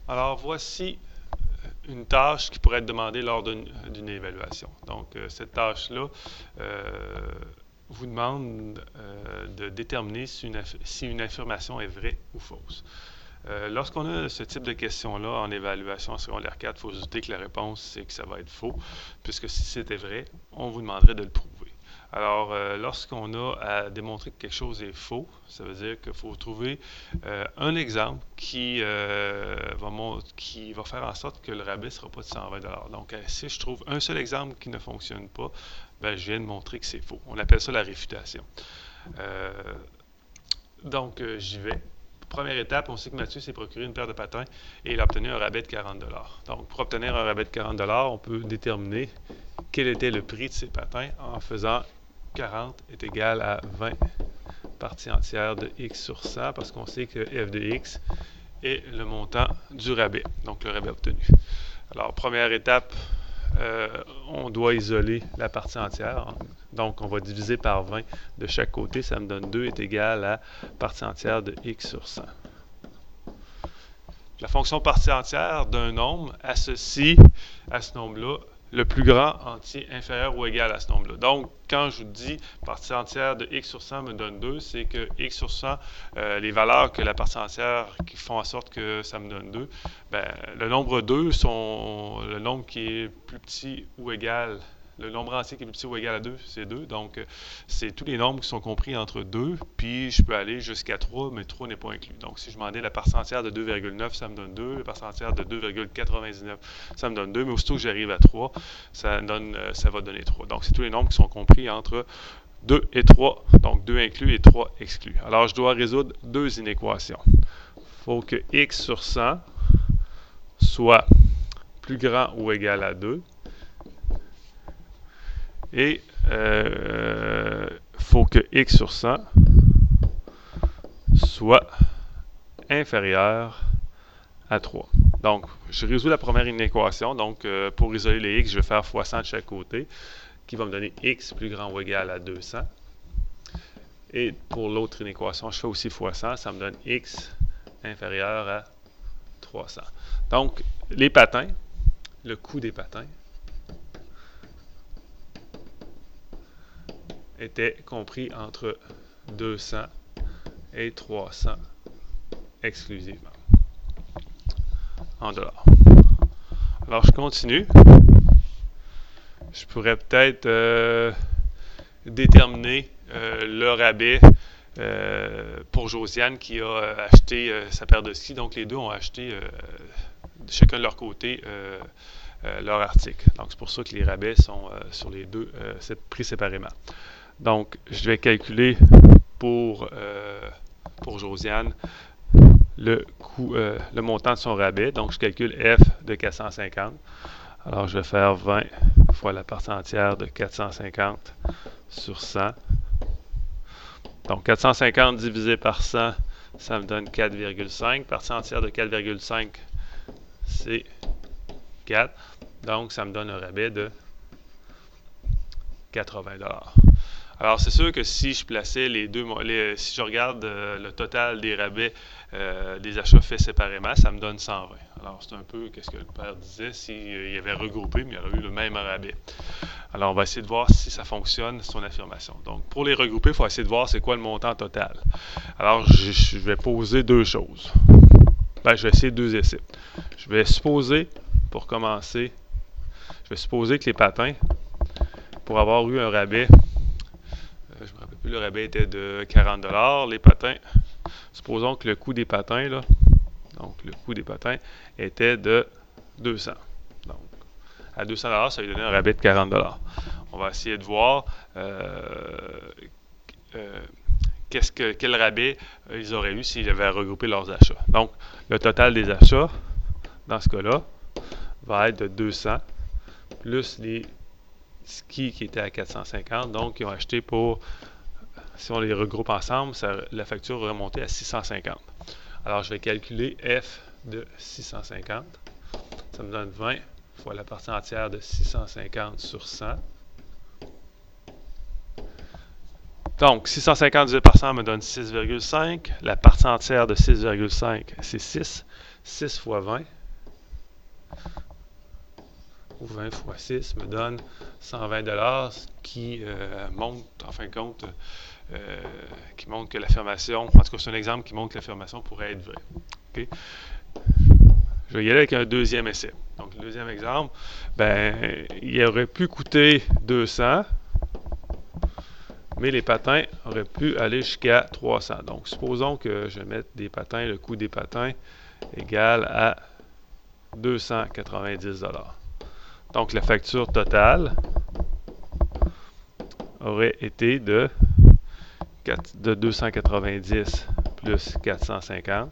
Alors, voici une tâche qui pourrait être demandée lors d'une évaluation. Donc, cette tâche-là vous demande de déterminer si une affirmation est vraie ou fausse. Lorsqu'on a ce type de questions-là en évaluation en secondaire 4, il faut se douter que la réponse, c'est que ça va être faux, puisque si c'était vrai, on vous demanderait de le prouver. Alors, lorsqu'on a à démontrer que quelque chose est faux, ça veut dire qu'il faut trouver un exemple qui va faire en sorte que le rabais ne sera pas de 120 $. Donc, si je trouve un seul exemple qui ne fonctionne pas, ben, je viens de montrer que c'est faux. On appelle ça la réfutation. Euh, j'y vais. Première étape, on sait que Mathieu s'est procuré une paire de patins et il a obtenu un rabais de 40 $. Donc, pour obtenir un rabais de 40 $, on peut déterminer quel était le prix de ces patins en faisant 40 est égal à 20 partie entière de x sur 100 parce qu'on sait que f de x est le montant du rabais, donc le rabais obtenu. Alors, première étape, on doit isoler la partie entière. Donc, on va diviser par 20 de chaque côté. Ça me donne 2 est égal à partie entière de x sur 100. La fonction partie entière d'un nombre associe à ce nombre-là le plus grand entier inférieur ou égal à ce nombre-là. Donc, quand je vous dis partie entière de x sur 100 me donne 2, c'est que x sur 100, les valeurs que la partie entière qui font en sorte que ça me donne 2, ben, le nombre 2 sont le nombre qui est plus petit ou égal. Le nombre entier qui est plus petit ou égal à 2, c'est 2. Donc, c'est tous les nombres qui sont compris entre 2, puis je peux aller jusqu'à 3, mais 3 n'est pas inclus. Donc, si je demandais la partie entière de 2,9, ça me donne 2. La partie entière de 2,99, ça me donne 2. Mais aussitôt que j'arrive à 3, ça va donner 3. Donc, c'est tous les nombres qui sont compris entre 2 et 3. Donc, 2 inclus et 3 exclus. Alors, je dois résoudre deux inéquations. Il faut que x sur 100 soit plus grand ou égal à 2. Et faut que x sur 100 soit inférieur à 3. Donc, je résous la première inéquation. Donc, pour isoler les x, je vais faire fois 100 de chaque côté, qui va me donner x plus grand ou égal à 200. Et pour l'autre inéquation, je fais aussi fois 100, ça me donne x inférieur à 300. Donc, les patins, le coût des patins, était compris entre 200 et 300 exclusivement en dollars. Alors, je continue. Je pourrais peut-être déterminer le rabais pour Josiane qui a acheté sa paire de skis. Donc, les deux ont acheté chacun de leur côté leur article. Donc, c'est pour ça que les rabais sont sur les deux pris séparément. Donc, je vais calculer pour Josiane le montant de son rabais. Donc, je calcule F de 450. Alors, je vais faire 20 fois la partie entière de 450 sur 100. Donc, 450 divisé par 100, ça me donne 4,5. Partie entière de 4,5, c'est 4. Donc, ça me donne un rabais de 80 $. Alors, c'est sûr que si je plaçais si je regarde le total des rabais des achats faits séparément, ça me donne 120. Alors, c'est un peu ce que le père disait, s'il avait regroupé, mais il y aurait eu le même rabais. Alors, on va essayer de voir si ça fonctionne, son affirmation. Donc, pour les regrouper, il faut essayer de voir c'est quoi le montant total. Alors, je vais poser deux choses. Ben, je vais essayer deux essais. Je vais supposer, pour commencer, que les patins, pour avoir eu un rabais, je ne me rappelle plus, le rabais était de 40 $. Les patins, supposons que le coût des patins, là, donc le coût des patins, était de 200. Donc, à 200 $, ça lui donnait un rabais de 40 $. On va essayer de voir quel rabais ils auraient eu s'ils avaient regroupé leurs achats. Donc, le total des achats, dans ce cas-là, va être de 200, plus les skis qui étaient à 450. Donc, ils ont acheté pour, si on les regroupe ensemble, la facture va remonter à 650. Alors, je vais calculer F de 650. Ça me donne 20 fois la partie entière de 650 sur 100. Donc, 650 divisé par 100 me donne 6,5. La partie entière de 6,5, c'est 6. 6 fois 20, ou 20 fois 6, me donne 120 $, ce qui montre, en fin de compte, qui montre que l'affirmation, en tout cas, c'est un exemple qui montre que l'affirmation pourrait être vraie. Okay? Je vais y aller avec un deuxième essai. Donc, le deuxième exemple, il aurait pu coûter 200, mais les patins auraient pu aller jusqu'à 300. Donc, supposons que je mette des patins, le coût des patins égal à 290 $. Donc, la facture totale aurait été de 290 plus 450,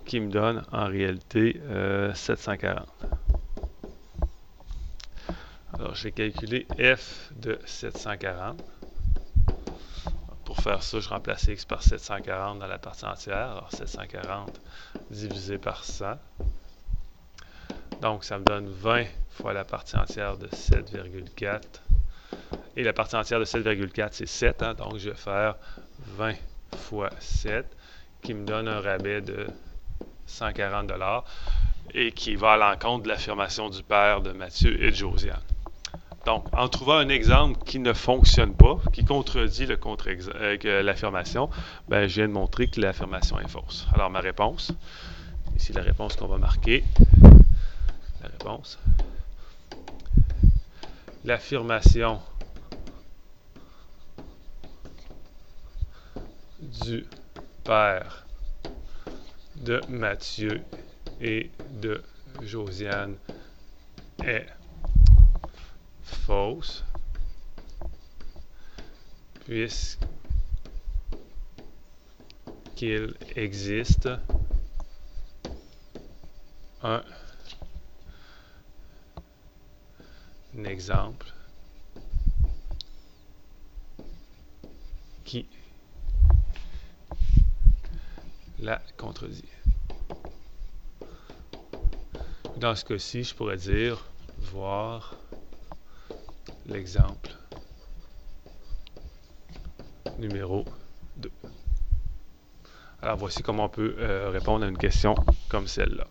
qui me donne en réalité 740. Alors, je vais calculer f de 740. Pour faire ça, je remplace x par 740 dans la partie entière. Alors, 740 divisé par 100. Donc, ça me donne 20 fois la partie entière de 7,4. Et la partie entière de 7,4, c'est 7. Hein? Donc, je vais faire 20 fois 7, qui me donne un rabais de 140 $ et qui va à l'encontre de l'affirmation du père de Mathieu et de Josiane. Donc, en trouvant un exemple qui ne fonctionne pas, qui contredit l'affirmation, je viens de montrer que l'affirmation est fausse. Alors, ma réponse, ici la réponse qu'on va marquer, la réponse, l'affirmation du père de Mathieu et de Josiane est fausse, puisqu'il existe un exemple qui la contredit. Dans ce cas-ci, je pourrais dire voir l'exemple numéro 2. Alors, voici comment on peut répondre à une question comme celle-là.